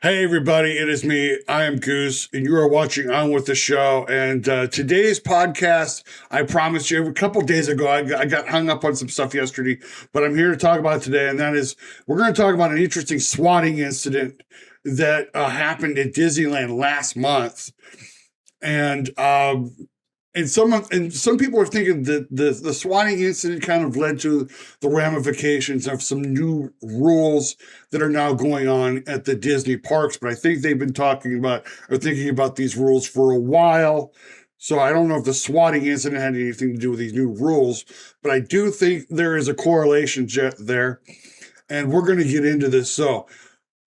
Hey everybody, it is me. I am Goose, and you are watching On With the Show. And today's podcast, I promised you a couple days ago, I got hung up on some stuff yesterday, but I'm here to talk about it today. And that is, we're going to talk about an interesting swatting incident that happened at Disneyland last month. And some people are thinking that the swatting incident kind of led to the ramifications of some new rules that are now going on at the Disney parks. But I think they've been talking about or thinking about these rules for a while. So I don't know if the swatting incident had anything to do with these new rules, but I do think there is a correlation there. And we're going to get into this. So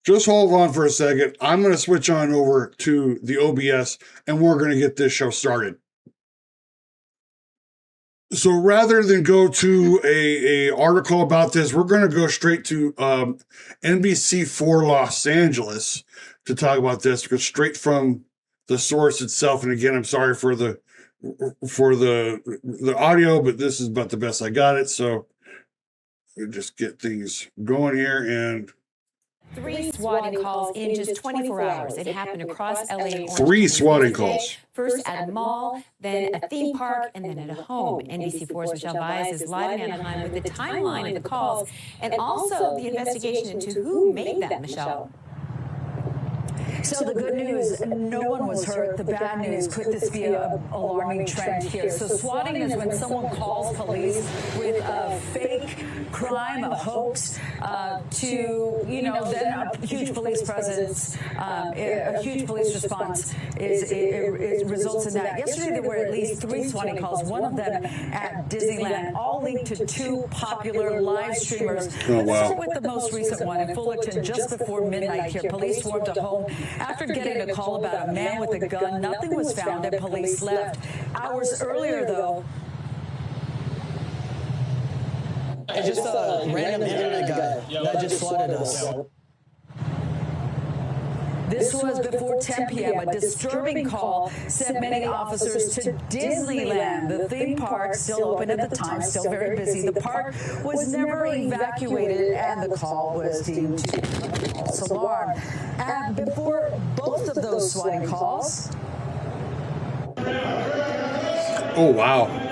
just hold on for a second. I'm going to switch on over to the OBS and we're going to get this show started. So rather than go to a article about this, we're going to go straight to NBC4 Los Angeles to talk about this, because straight from the source itself. And again, I'm sorry for the audio, but this is about the best I got it. So we'll just get things going here. And 3 swatting calls in just 24 hours. It happened across LA. 3 swatting calls. First at a mall, then a theme park, and then at a home. NBC4's Michelle Baez is live in Anaheim with the timeline of the calls and also the investigation into who made them, Michelle. So the good news, no one was hurt. The bad news, could this be an alarming trend here? So swatting is when someone calls police with a fake crime, a hoax, to, then a huge police presence, a huge police response it results in that. Yesterday there were at least 3 swatting calls, one of them at Disneyland, all linked to 2 popular live streamers. Oh, wow. Let's start with the most recent one in Fullerton just before midnight here. Police swarmed a home after getting a call about a man with a gun. Nothing was found and police left. Hours earlier, though, it's just a random internet guy that just swatted us. this was before 10 p.m. A disturbing call sent many officers to Disneyland, the theme park, still open at the time, still very busy. The park was never evacuated, and the call was deemed to be a false alarm. And before both of those swatting calls... Oh, wow.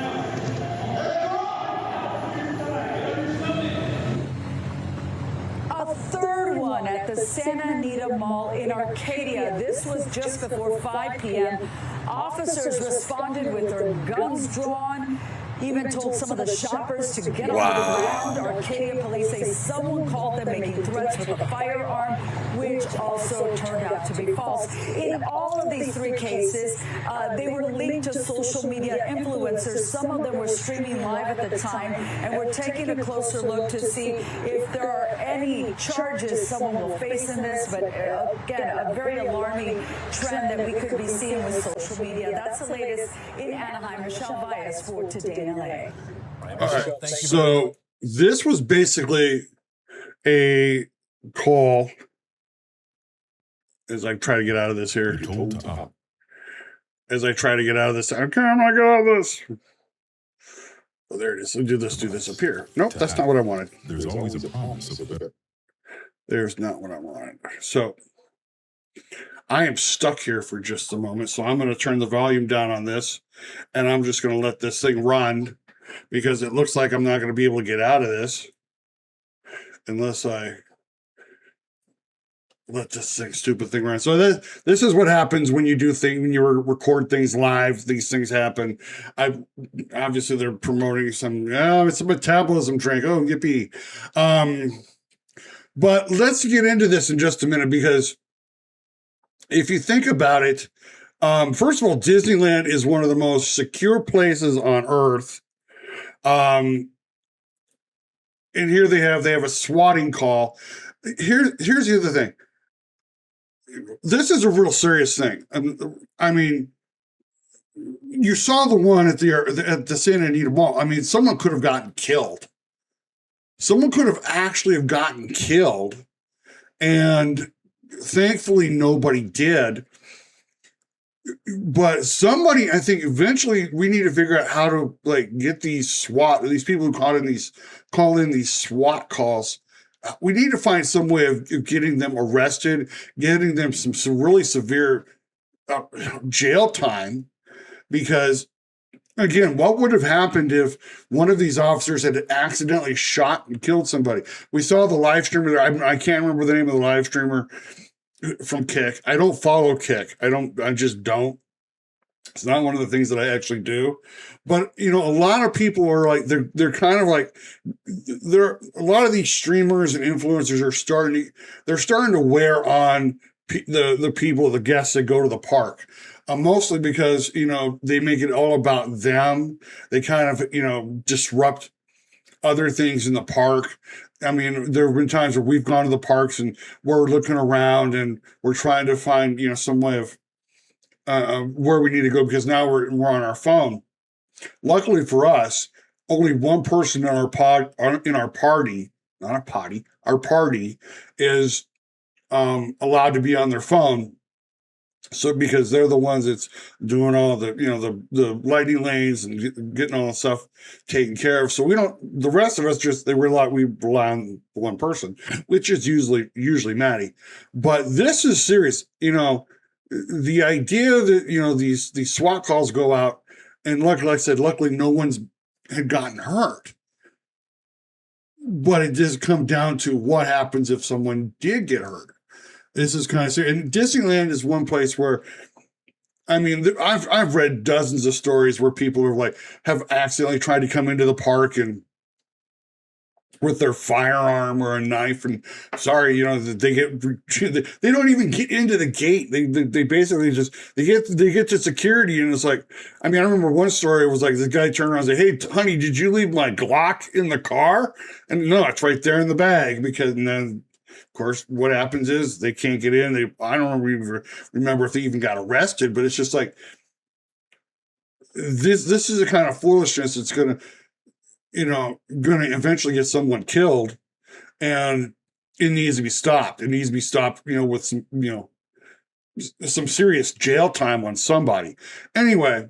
At the Santa Anita Mall in Arcadia. This was just before 5 p.m. Officers responded with their guns drawn, even told some of the shoppers to get off the ground. Arcadia police say someone called them making threats with a firearm, which also turned out to be false. In all of these 3 cases, they were linked to social media influencers. Some of them were streaming live at the time, and we're taking a closer look to see if there are any charges someone will face in this. But again, a very alarming trend that we could be seeing with social media. That's the latest in Anaheim. Michelle Baez for Today in LA. All right. So this was basically a call. As I try to get out of this here. As I try to get out of this. Okay, I'm not get out of this. Oh, there it is. Do this up here. Nope, that's not what I wanted. There's always a promise of that. There's not what I wanted. So I am stuck here for just a moment. So I'm going to turn the volume down on this. And I'm just going to let this thing run, because it looks like I'm not going to be able to get out of this unless I let this stupid thing run. So this is what happens when you when you record things live. These things happen. Obviously they're promoting it's a metabolism drink. Oh, yippee. But let's get into this in just a minute, because if you think about it, first of all, Disneyland is one of the most secure places on earth. And here they have a swatting call. Here's the other thing. This is a real serious thing. I mean, you saw the one at the Santa Anita Mall. I mean, someone could have gotten killed. Someone could have actually have gotten killed, and thankfully nobody did. But somebody, I think, eventually we need to figure out how to get these people who call in these SWAT calls we need to find some way of getting them arrested, getting them some really severe jail time, because again, what would have happened if one of these officers had accidentally shot and killed somebody? We saw the live streamer. I can't remember the name of the live streamer from Kick. I don't follow Kick. I just don't. It's not one of the things that I actually do. But, a lot of people are like, they're kind of like, a lot of these streamers and influencers are starting to wear on the people, the guests that go to the park. Mostly because, they make it all about them. They kind of, disrupt other things in the park. I mean, there have been times where we've gone to the parks and we're looking around and we're trying to find, some way of where we need to go, because now we're on our phone. Luckily for us, only one person in our party is allowed to be on their phone. So because they're the ones that's doing all the, the lighting lanes and getting all the stuff taken care of. So the rest of us we rely on one person, which is usually Maddie. But this is serious. The idea that, these SWAT calls go out, and luckily no one's had gotten hurt. But it does come down to what happens if someone did get hurt. This is kind of serious. And Disneyland is one place where, I mean, I've read dozens of stories where people have accidentally tried to come into the park and with their firearm or a knife, and they don't even get into the gate. They basically just they get to security, and it's like, I mean, I remember one story. It was like the guy turned around and said, "Hey, honey, did you leave my Glock in the car?" And no, it's right there in the bag. And then, of course, what happens is they can't get in. I don't remember if they even got arrested, but it's just like this is the kind of foolishness that's going to eventually get someone killed, and it needs to be stopped. It needs to be stopped, with some serious jail time on somebody. Anyway,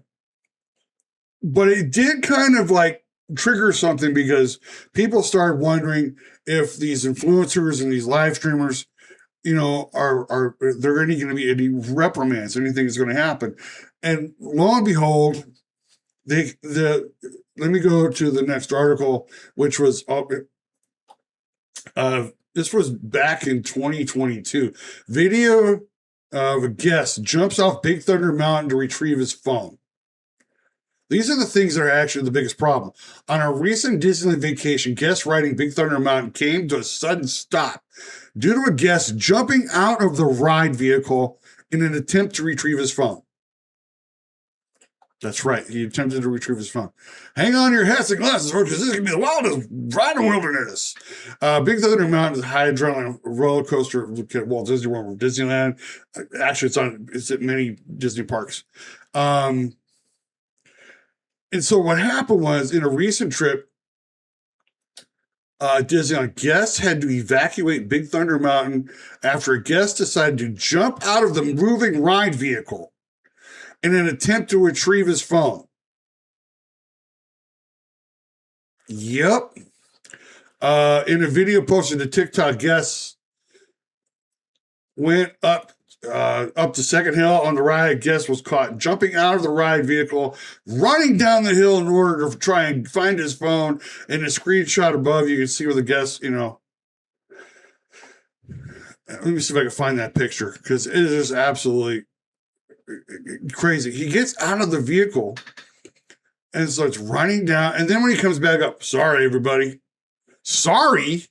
but it did kind of trigger something, because people started wondering if these influencers and these live streamers, are there going to be any reprimands, anything is going to happen. And lo and behold, let me go to the next article, which was this was back in 2022. Video of a guest jumps off Big Thunder Mountain to retrieve his phone. These are the things that are actually the biggest problem. On a recent Disneyland vacation, guests riding Big Thunder Mountain came to a sudden stop due to a guest jumping out of the ride vehicle in an attempt to retrieve his phone. That's right. He attempted to retrieve his phone. Hang on to your hats and glasses, folks, because this is going to be the wildest ride in the wilderness. Big Thunder Mountain is a high adrenaline roller coaster at Walt Disney World or Disneyland. Actually, it's at many Disney parks. And so what happened was, in a recent trip, Disneyland guests had to evacuate Big Thunder Mountain after a guest decided to jump out of the moving ride vehicle in an attempt to retrieve his phone. Yep. In a video posted to TikTok, guests went up to Second Hill on the ride. Guest was caught jumping out of the ride vehicle, running down the hill in order to try and find his phone. In a screenshot above, you can see where the guest, let me see if I can find that picture, because it is absolutely crazy. He gets out of the vehicle and starts running down. And then when he comes back up, sorry, everybody. Sorry?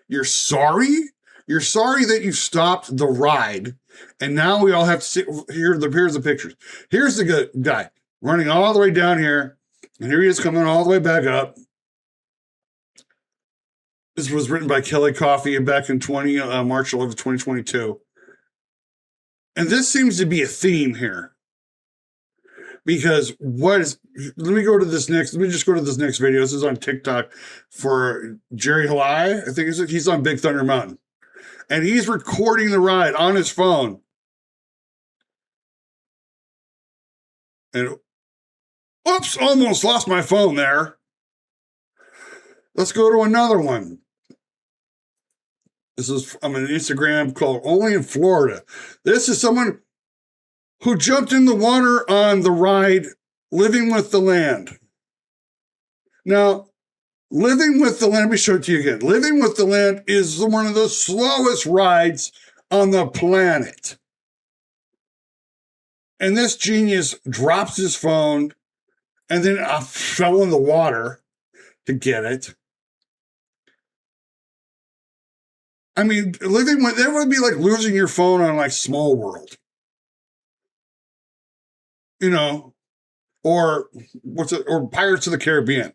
You're sorry? You're sorry that you stopped the ride. And now we all have to sit. Here's the pictures. Here's the guy running all the way down here. And here he is coming all the way back up. This was written by Kelly Coffey back in March 11th, 2022. And this seems to be a theme here. Because let me just go to this next video. This is on TikTok for Jerry Halai. I think he's on Big Thunder Mountain. And he's recording the ride on his phone. And oops, almost lost my phone there. Let's go to another one. This is on an Instagram called Only in Florida. This is someone who jumped in the water on the ride Living with the Land. Now, Living with the Land, let me show it to you again. Living with the Land is one of the slowest rides on the planet. And this genius drops his phone and then fell in the water to get it. I mean, that would be like losing your phone on like Small World. You know, or or Pirates of the Caribbean.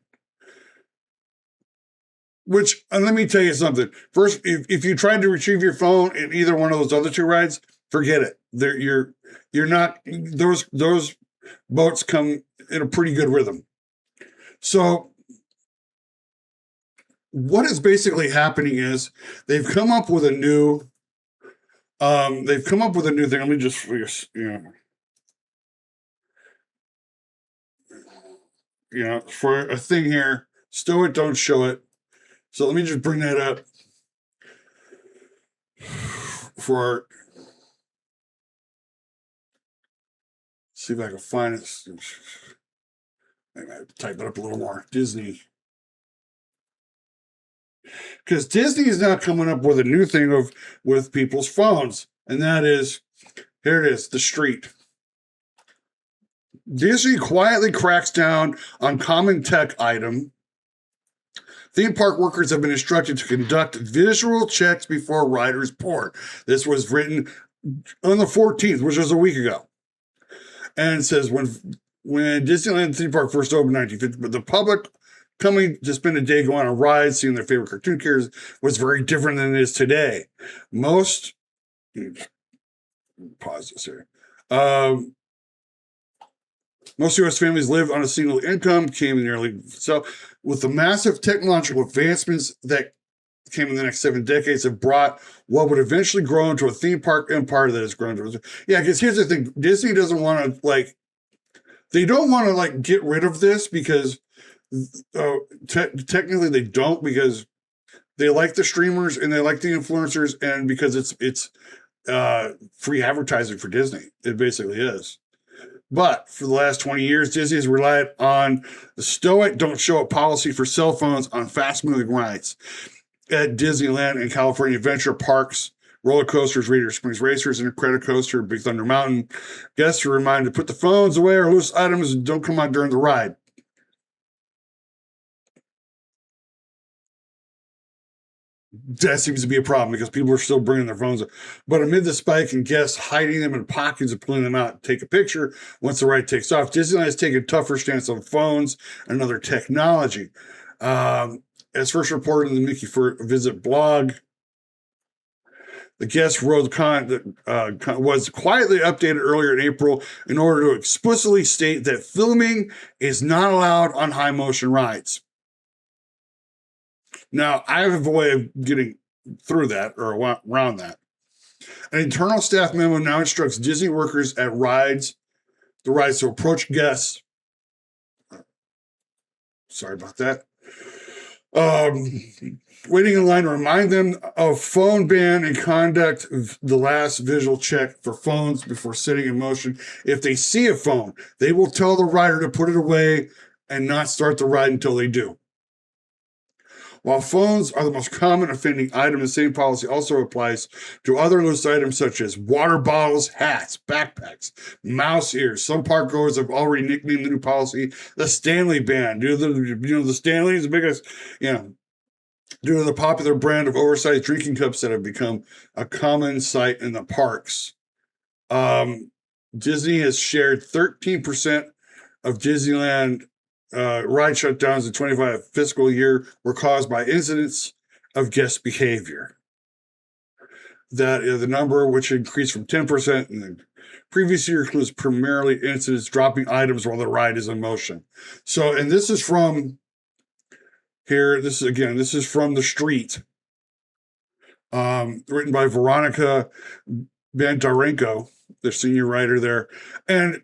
Which, and let me tell you something. First, if you tried to retrieve your phone in either one of those other two rides, forget it. You're not, those boats come in a pretty good rhythm. So what is basically happening is they've come up with a new thing. Let me just, for a thing here, stow it, don't show it. So let me just bring that up see if I can find it. Maybe I have to type it up a little more. Disney. Because Disney is now coming up with a new thing with people's phones. And that is, here it is, the street. Disney quietly cracks down on common tech item. Theme park workers have been instructed to conduct visual checks before riders board. This was written on the 14th, which was a week ago. And it says, when Disneyland theme park first opened in 1950, but the public coming to spend a day going on rides, seeing their favorite cartoon characters was very different than it is today. Pause this here. Most U.S. families live on a single income, came in the early. So, with the massive technological advancements that came in the next 7 decades, have brought what would eventually grow into a theme park empire that has grown to. Yeah, because here's the thing: Disney doesn't want to they don't want to get rid of this because technically they don't, because they like the streamers and they like the influencers, and because it's free advertising for Disney. It basically is. But for the last 20 years, Disney has relied on the stow it, don't show it policy for cell phones on fast-moving rides at Disneyland and California Adventure parks, roller coasters, Radiator Springs Racers, and a credit coaster, Big Thunder Mountain. Guests are reminded to put the phones away or loose items and don't come out during the ride. That seems to be a problem because people are still bringing their phones up. But amid the spike in guests hiding them in pockets and pulling them out to take a picture once the ride takes off, Disneyland has taken a tougher stance on phones and other technology. As first reported in the Mickey Visit blog, the guest road was quietly updated earlier in April in order to explicitly state that filming is not allowed on high motion rides. Now, I have a way of getting through that or around that. An internal staff memo now instructs Disney workers at rides to approach guests. Sorry about that. Waiting in line to remind them of phone ban and conduct the last visual check for phones before setting in motion. If they see a phone, they will tell the rider to put it away and not start the ride until they do. While phones are the most common offending item, the same policy also applies to other loose items such as water bottles, hats, backpacks, mouse ears. Some park goers have already nicknamed the new policy the Stanley ban. Due to the Stanley is the biggest, due to the popular brand of oversized drinking cups that have become a common sight in the parks. Disney has shared 13% of Disneyland ride shutdowns in 25 fiscal year were caused by incidents of guest behavior. That is the number, which increased from 10% in the previous year, includes primarily incidents dropping items while the ride is in motion. So, and this is from here. This is from The Street, written by Veronica Bandarenko, the senior writer there. And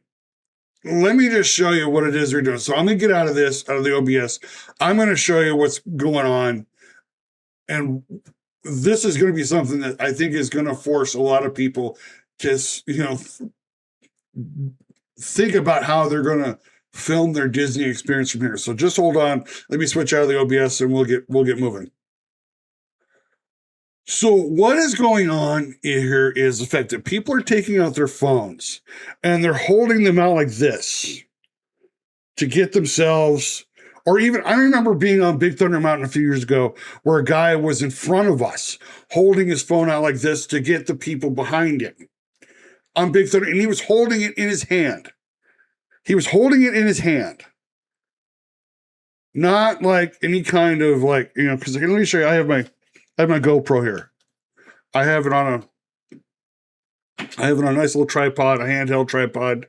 let me just show you what it is we're doing. So I'm going to get out of the OBS. I'm going to show you what's going on and this is going to be something that I think is going to force a lot of people to, think about how they're going to film their Disney experience from here. So just hold on. Let me switch out of the OBS and we'll get moving. So what is going on here is the fact that people are taking out their phones and they're holding them out like this to get themselves, or even, I remember being on Big Thunder Mountain a few years ago where a guy was in front of us holding his phone out like this to get the people behind him on Big Thunder, and he was holding it in his hand. He was holding it in his hand. Not like any kind of like, because let me show you, I have my GoPro here. I have it on a nice little tripod, a handheld tripod.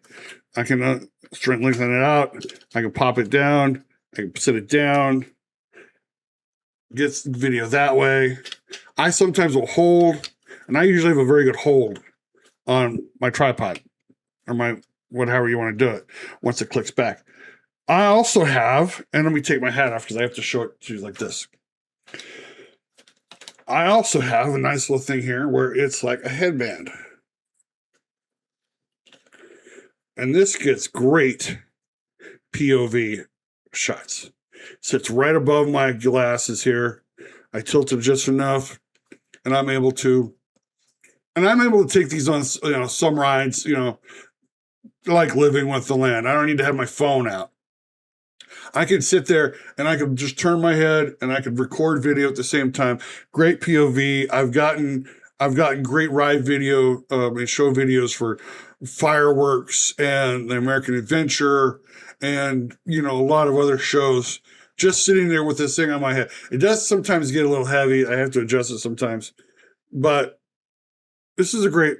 I can lengthen it out. I can pop it down. I can sit it down. Gets video that way. I sometimes will hold, and I usually have a very good hold on my tripod or my whatever you want to do it once it clicks back. I also have, and let me take my hat off because I have to show it to you like this. I also have a nice little thing here where it's like a headband. And this gets great POV shots. Sits right above my glasses here. I tilt it just enough, and I'm able to take these on, some rides, like living with the land. I don't need to have my phone out. I can sit there and I can just turn my head and I can record video at the same time. Great POV. I've gotten great ride video and show videos for fireworks and the American Adventure and, a lot of other shows just sitting there with this thing on my head. It does sometimes get a little heavy. I have to adjust it sometimes, but this is a great,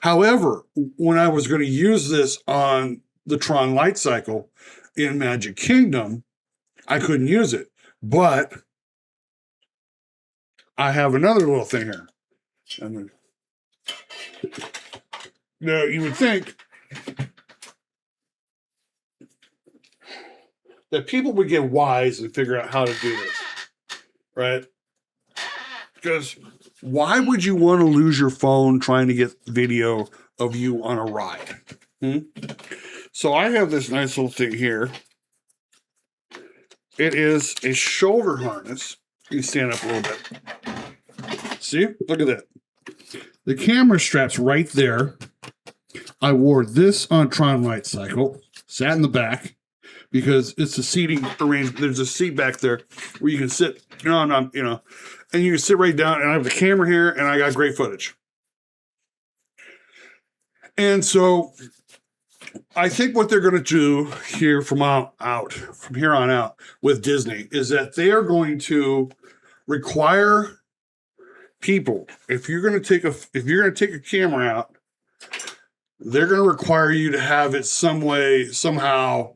however, when I was going to use this on the Tron Light Cycle in Magic Kingdom, I couldn't use it, but I have another little thing here. Now, you would think that people would get wise and figure out how to do this, right? Because why would you want to lose your phone trying to get video of you on a ride? So I have this nice little thing here. It is a shoulder harness. You stand up a little bit. See? Look at that. The camera strap's right there. I wore this on Tron Light Cycle. Sat in the back because it's a seating arrangement. There's a seat back there where you can sit, and you can sit right down, and I have the camera here, and I got great footage. And so I think what they're going to do here from here on out with Disney is that they are going to require people, if you're going to take a camera out, they're going to require you to have it somehow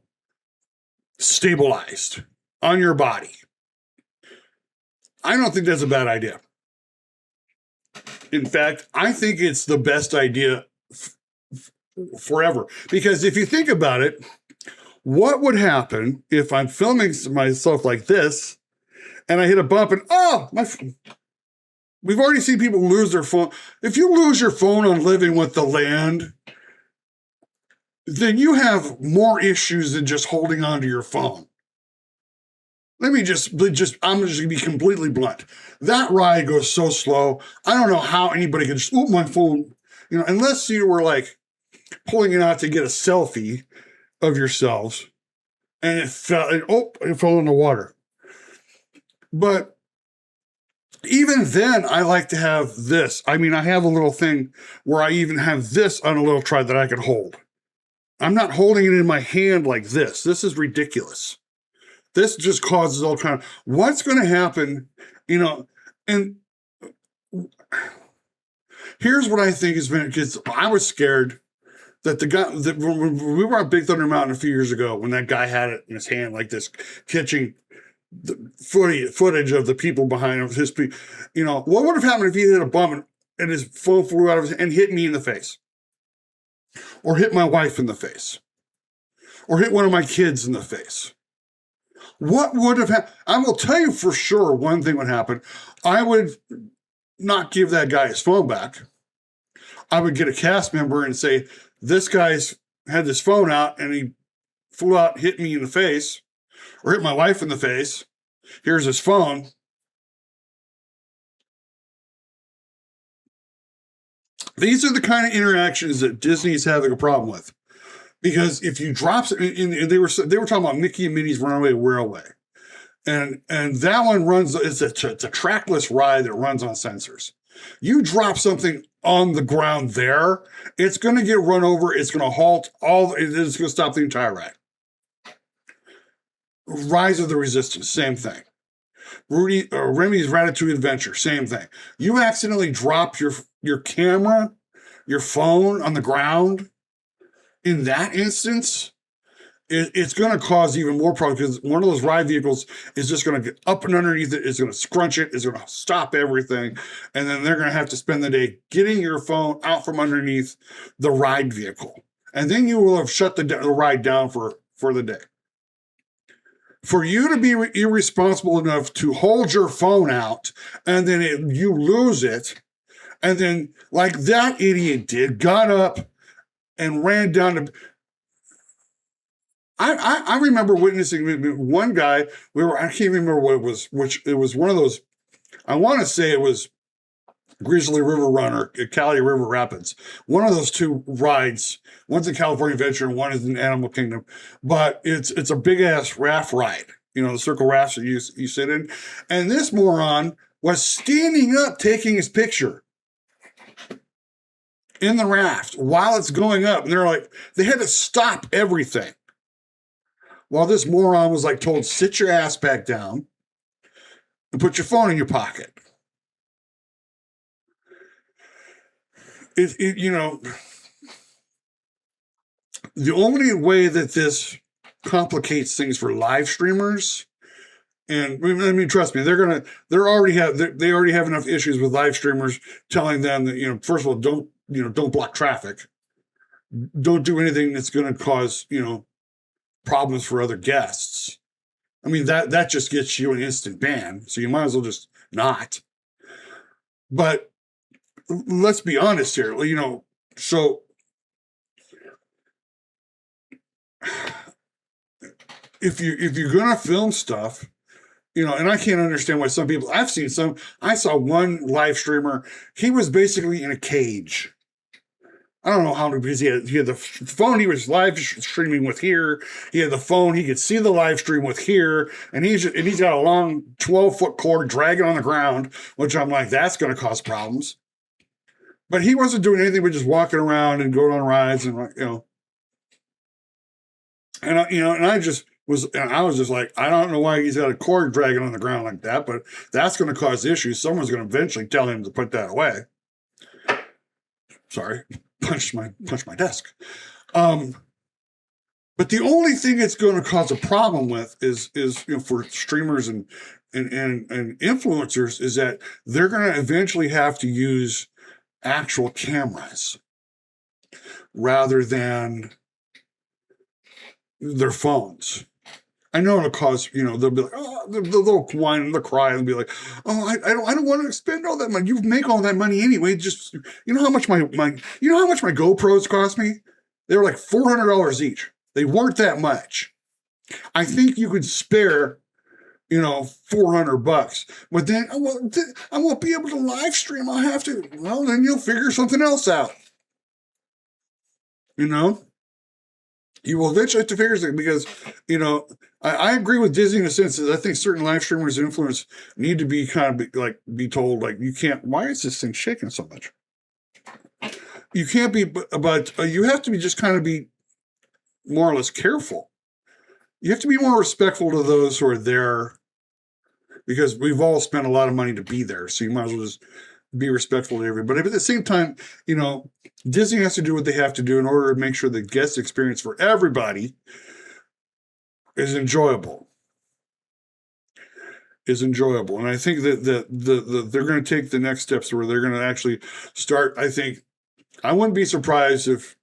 stabilized on your body. I don't think that's a bad idea. In fact, I think it's the best idea forever. Because if you think about it, what would happen if I'm filming myself like this and I hit a bump and, we've already seen people lose their phone. If you lose your phone on Living with the Land, then you have more issues than just holding onto your phone. I'm just going to be completely blunt. That ride goes so slow. I don't know how anybody can just, my phone, unless you were like pulling it out to get a selfie of yourselves and it fell in the water. But even then, I like to have this. I have a little thing where I even have this on a little tripod that I can hold. I'm not holding it in my hand like this. This is ridiculous. This just causes all kind of, what's going to happen, and here's what I think has been, because I was scared that when we were on Big Thunder Mountain a few years ago, when that guy had it in his hand like this, catching the footage of the people behind him, what would have happened if he hit a bump and his phone flew out of his hand and hit me in the face? Or hit my wife in the face? Or hit one of my kids in the face? What would have happened? I will tell you for sure one thing would happen. I would not give that guy his phone back. I would get a cast member and say, this guy's had this phone out and he flew out, hit me in the face, or hit my wife in the face. Here's his phone. These are the kind of interactions that Disney's having a problem with. Because if you drop, and they were talking about Mickey and Minnie's Runaway Railway, and that one runs. It's a trackless ride that runs on sensors. You drop something on the ground there, it's going to get run over. It's going to halt all. It's going to stop the entire ride. Rise of the Resistance, same thing. Remy's Ratatouille Adventure, same thing. You accidentally drop your camera, your phone on the ground. In that instance, it's going to cause even more problems because one of those ride vehicles is just going to get up and underneath it. It's going to scrunch it. It's going to stop everything. And then they're going to have to spend the day getting your phone out from underneath the ride vehicle. And then you will have shut the ride down for the day. For you to be irresponsible enough to hold your phone out and then you lose it, and then like that idiot did, got up and ran down to. I remember witnessing one guy. I can't remember what it was. Which it was one of those. I want to say it was Grizzly River Run or Cali River Rapids. One of those two rides. One's in California Adventure and one is in Animal Kingdom. But it's a big ass raft ride. You know, the circle rafts that you sit in. And this moron was standing up taking his picture in the raft while it's going up. And they're like, they had to stop everything. While this moron was like told, sit your ass back down and put your phone in your pocket. You know, the only way that this complicates things for live streamers, and I mean, trust me, they already have enough issues with live streamers telling them that, you know, first of all, don't block traffic. Don't do anything that's going to cause, you know, problems for other guests. I mean, that just gets you an instant ban. So you might as well just not. But let's be honest here, you know, so if you're going to film stuff, you know, and I can't understand why some people, I saw one live streamer, he was basically in a cage. I don't know how, because he had the phone he was live streaming with here. He had the phone, he could see the live stream with here, and he's got a long 12-foot cord dragging on the ground, which I'm like, that's going to cause problems. But he wasn't doing anything but just walking around and going on rides and, you know. And I was just like, I don't know why he's got a cord dragging on the ground like that, but that's going to cause issues. Someone's going to eventually tell him to put that away. Sorry, punched my desk. But the only thing it's going to cause a problem with is you know, for streamers and influencers, is that they're going to eventually have to use actual cameras rather than their phones. I know it'll cause, you know, they'll be like, oh, they'll whine and they'll cry and be like, oh, I don't want to spend all that money. You make all that money anyway. Just, you know how much my GoPros cost me? They were like $400 each. They weren't that much. I think you could spare, you know, $400, but then I won't be able to live stream. I'll have to. Well, then you'll figure something else out. You know. You will eventually have to figure something because, you know, I agree with Disney in a sense that I think certain live streamers and influencers need to be kind of be told, like, you can't, why is this thing shaking so much? You can't be, but you have to be just kind of be more or less careful. You have to be more respectful to those who are there because we've all spent a lot of money to be there. So you might as well just be respectful to everybody. But at the same time, you know, Disney has to do what they have to do in order to make sure the guest experience for everybody is enjoyable. And I think that they're going to take the next steps where they're going to actually start. I wouldn't be surprised if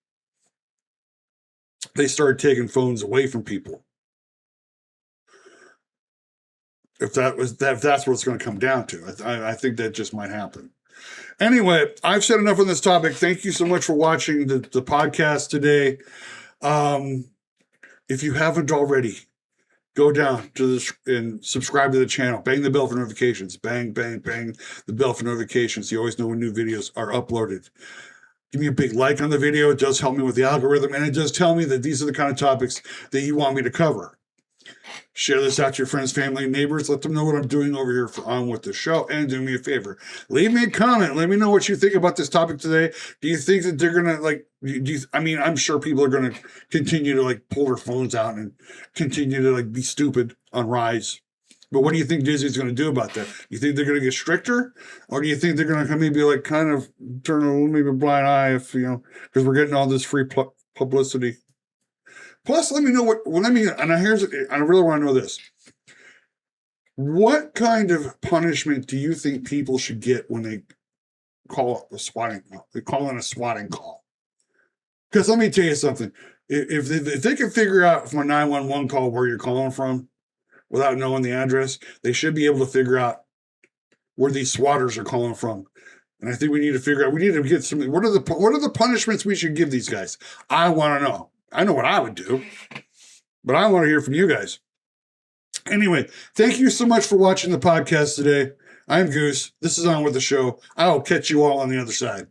they started taking phones away from people. if that's what it's going to come down to. I think that just might happen. Anyway, I've said enough on this topic. Thank you so much for watching the podcast today. If you haven't already, go down to this and subscribe to the channel. Bang the bell for notifications. Bang, bang, bang the bell for notifications. You always know when new videos are uploaded. Give me a big like on the video. It does help me with the algorithm, and it does tell me that these are the kind of topics that you want me to cover. Share this out to your friends, family, and neighbors. Let them know what I'm doing over here On With The Show. And do me a favor. Leave me a comment. Let me know what you think about this topic today. Do you think that they're going to, I'm sure people are going to continue to, pull their phones out and continue to, be stupid on Rise. But what do you think Disney's going to do about that? You think they're going to get stricter? Or do you think they're going to maybe, kind of turn a maybe blind eye if, because we're getting all this free publicity? Plus, let me know and I really want to know this. What kind of punishment do you think people should get when they call a swatting call? They call in a swatting call. Because let me tell you something. If they can figure out from a 911 call where you're calling from without knowing the address, they should be able to figure out where these swatters are calling from. And I think we need to get something. What are the punishments we should give these guys? I want to know. I know what I would do, but I want to hear from you guys. Anyway, thank you so much for watching the podcast today. I'm Goose. This is On With The Show. I will catch you all on the other side.